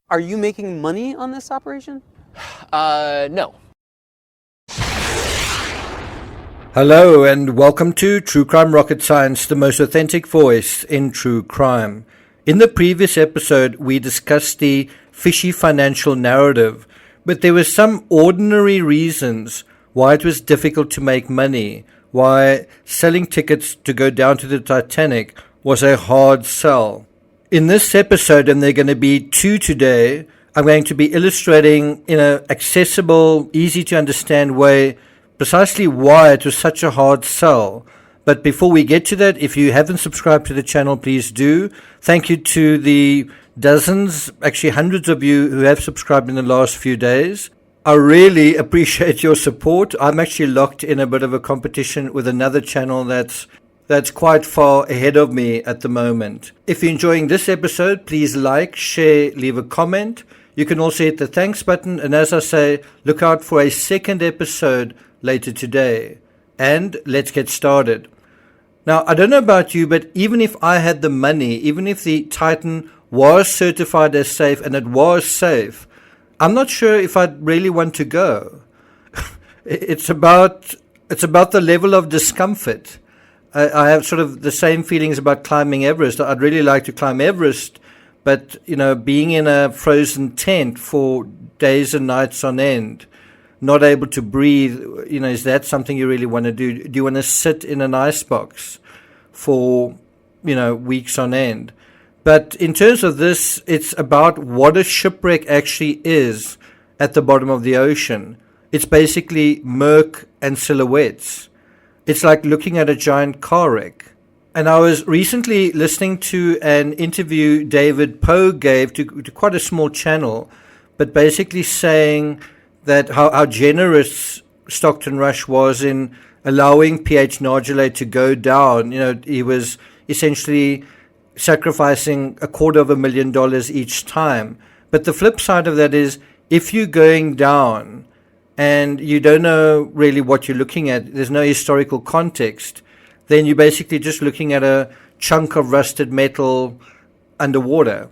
Are you making money on this operation? No. Hello and welcome to True Crime Rocket Science, the most authentic voice in true crime. In the previous episode, we discussed the Fishy financial narrative, but there were some ordinary reasons why it was difficult to make money, why selling tickets to go down to the Titanic was a hard sell. In this episode, and there are going to be two today, I'm going to be illustrating in an accessible, easy to understand way precisely why it was such a hard sell. But before we get to that, if you haven't subscribed to the channel, please do. Thank you to the dozens, actually hundreds of you who have subscribed in the last few days. I really appreciate your support. I'm actually locked in a bit of a competition with another channel that's quite far ahead of me at the moment. If you're enjoying this episode, please like, share, leave a comment. You can also hit the thanks button, and as I say, look out for a second episode later today. And let's get started. Now, I don't know about you, but even if I had the money, even if the Titan was certified as safe, and it was safe, I'm not sure if I'd really want to go. It's about the level of discomfort. I have sort of the same feelings about climbing Everest. I'd really like to climb Everest, but, being in a frozen tent for days and nights on end, not able to breathe, is that something you really want to do? Do you want to sit in an icebox for, weeks on end? But in terms of this, it's about what a shipwreck actually is at the bottom of the ocean. It's basically murk and silhouettes. It's like looking at a giant car wreck. And I was recently listening to an interview David Poe gave to quite a small channel, but basically saying that how generous Stockton Rush was in allowing PH Nargilé to go down. He was essentially sacrificing $250,000 each time. But the flip side of that is, if you're going down and you don't know really what you're looking at, there's no historical context, then you're basically just looking at a chunk of rusted metal underwater.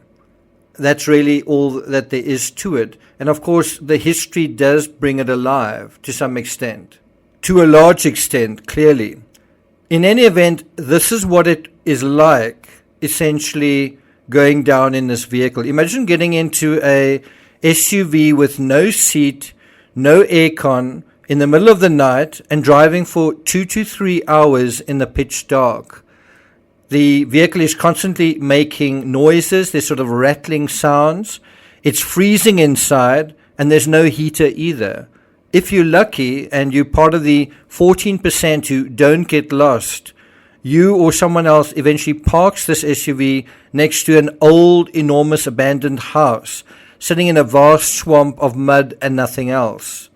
That's really all that there is to it. And of course, the history does bring it alive to some extent. To a large extent, clearly. In any event, this is what it is like, essentially going down in this vehicle. Imagine getting into a SUV with no seat, no aircon, in the middle of the night and driving for 2 to 3 hours in the pitch dark. The vehicle is constantly making noises. There's sort of rattling sounds. It's freezing inside, and there's no heater either. If you're lucky and you're part of the 14% who don't get lost, you or someone else eventually parks this SUV next to an old, enormous abandoned house, sitting in a vast swamp of mud and nothing else.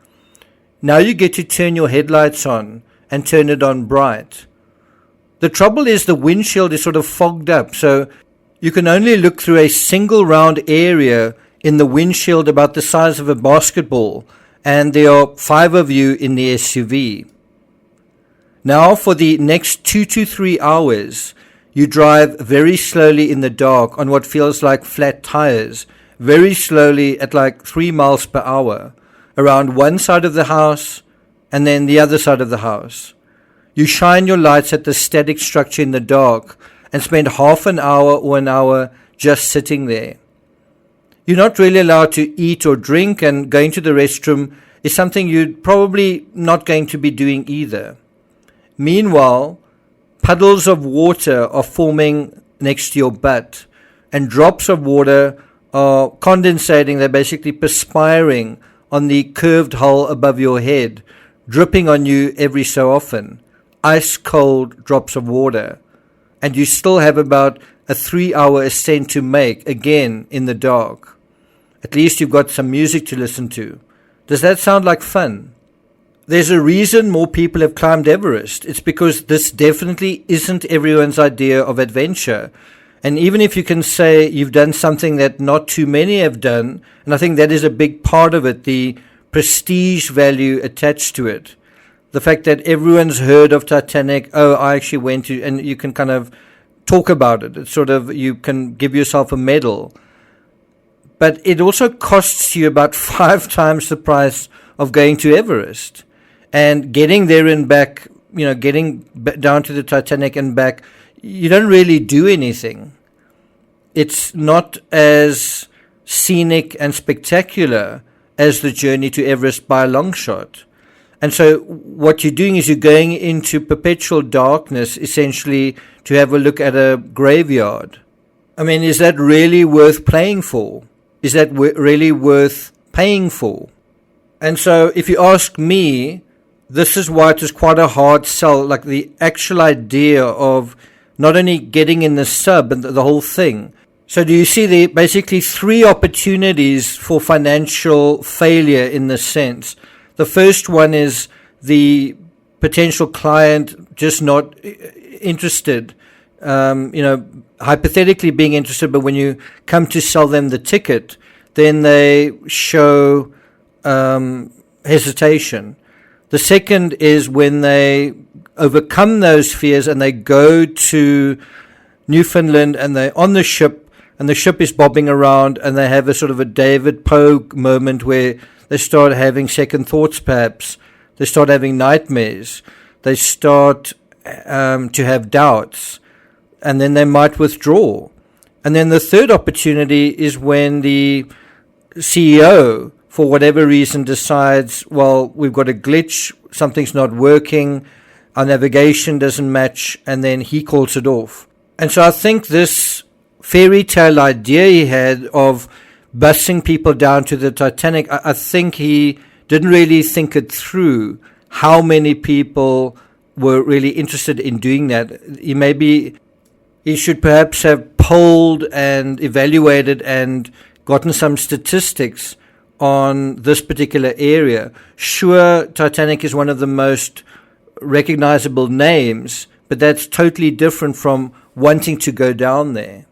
Now you get to turn your headlights on and turn it on bright. The trouble is the windshield is sort of fogged up, so you can only look through a single round area in the windshield about the size of a basketball, and there are 5 of you in the SUV. Now for the next 2 to 3 hours, you drive very slowly in the dark on what feels like flat tires, very slowly at like 3 miles per hour, around one side of the house and then the other side of the house. You shine your lights at the static structure in the dark and spend half an hour or an hour just sitting there. You're not really allowed to eat or drink, and going to the restroom is something you're probably not going to be doing either. Meanwhile, puddles of water are forming next to your butt, and drops of water are condensating. They're basically perspiring on the curved hull above your head, dripping on you every so often. Ice cold drops of water. And you still have about a 3-hour ascent to make, again in the dark. At least you've got some music to listen to. Does that sound like fun? There's a reason more people have climbed Everest. It's because this definitely isn't everyone's idea of adventure. And even if you can say you've done something that not too many have done, and I think that is a big part of it, the prestige value attached to it. The fact that everyone's heard of Titanic, I actually went to, and you can kind of talk about it. It's sort of, you can give yourself a medal. but it also costs you about 5 times the price of going to Everest. And getting there and back, getting down to the Titanic and back, you don't really do anything. It's not as scenic and spectacular as the journey to Everest by a long shot. And so what you're doing is you're going into perpetual darkness, essentially, to have a look at a graveyard. I mean, is that really worth playing for? Is that really worth paying for? And so if you ask me, this is why it is quite a hard sell, like the actual idea of not only getting in the sub and the whole thing. So do you see the basically 3 opportunities for financial failure in this sense? The first one is the potential client just not interested, hypothetically being interested, but when you come to sell them the ticket, then they show hesitation. The second is when they overcome those fears and they go to Newfoundland and they're on the ship and the ship is bobbing around and they have a sort of a David Poe moment where they start having second thoughts perhaps. They start having nightmares. They start to have doubts. And then they might withdraw. And then the third opportunity is when the CEO, for whatever reason, decides, well, we've got a glitch, something's not working, our navigation doesn't match, and then he calls it off. And so I think this fairy tale idea he had of busing people down to the Titanic, I think he didn't really think it through how many people were really interested in doing that. He should perhaps have polled and evaluated and gotten some statistics on this particular area. Sure, Titanic is one of the most recognizable names, but that's totally different from wanting to go down there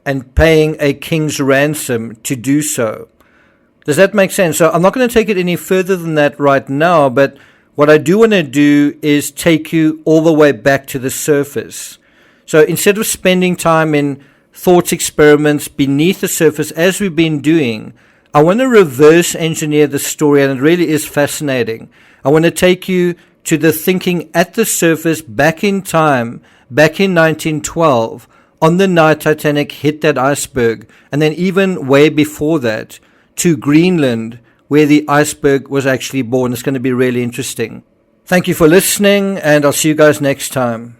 and paying a king's ransom to do so. Does that make sense? So I'm not going to take it any further than that right now, but what I do want to do is take you all the way back to the surface. So instead of spending time in thoughts experiments beneath the surface, as we've been doing, I want to reverse engineer the story, and it really is fascinating. I want to take you to the thinking at the surface back in time, back in 1912, on the night Titanic hit that iceberg, and then even way before that, to Greenland, where the iceberg was actually born. It's going to be really interesting. Thank you for listening, and I'll see you guys next time.